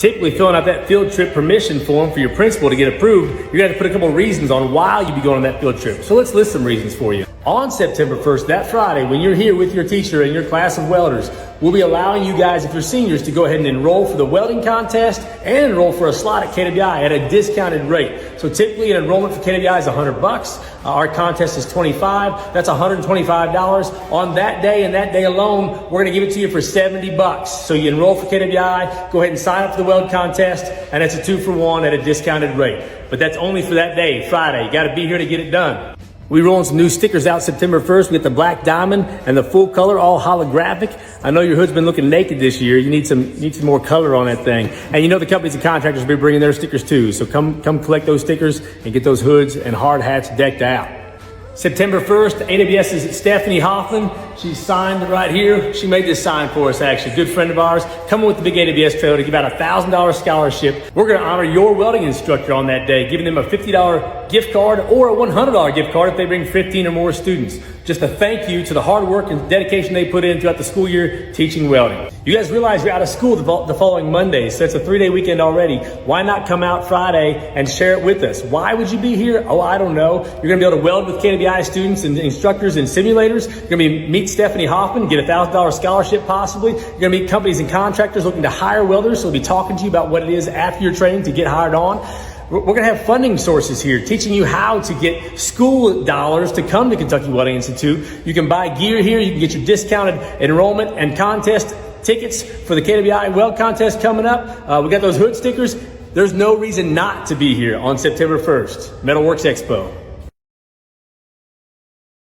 Typically filling out that field trip permission form for your principal to get approved, you're gonna have to put a couple of reasons on why you'd be going on that field trip. So let's list some reasons for you. On September 1st, that Friday, when you're here with your teacher and your class of welders, we'll be allowing you guys, if you're seniors, to go ahead and enroll for the welding contest and enroll for a slot at KWI at a discounted rate. So typically an enrollment for KWI is $100. Our contest is $25. That's $125. On that day and that day alone, we're gonna give it to you for $70. So you enroll for KWI, go ahead and sign up for the weld contest, and it's a 2-for-1 at a discounted rate. But that's only for that day, Friday. You gotta be here to get it done. We rolling some new stickers out September 1st. We got the black diamond and the full color, all holographic. I know your hood's been looking naked this year. You need some more color on that thing. And you know the companies and contractors will be bringing their stickers too. So come collect those stickers and get those hoods and hard hats decked out. September 1st, AWS's Stephanie Hoffman. She's signed right here. She made this sign for us, actually. Good friend of ours. Coming with the big AWS trailer to give out a $1,000 scholarship. We're going to honor your welding instructor on that day, giving them a $50 gift card or a $100 gift card if they bring 15 or more students. Just a thank you to the hard work and dedication they put in throughout the school year teaching welding. You guys realize you're out of school the following Monday, so it's a 3-day weekend already. Why not come out Friday and share it with us? Why would you be here? Oh, I don't know. You're going to be able to weld with KWI students and instructors in simulators. You're going to meet Stephanie Hoffman, get a $1,000 scholarship possibly. You're going to meet companies and contractors looking to hire welders, so we'll be talking to you about what it is after your training to get hired on. We're going to have funding sources here, teaching you how to get school dollars to come to Kentucky Welding Institute. You can buy gear here. You can get your discounted enrollment and contest tickets for the KWI Weld Contest coming up. We got those hood stickers. There's no reason not to be here on September 1st, Metalworks Expo.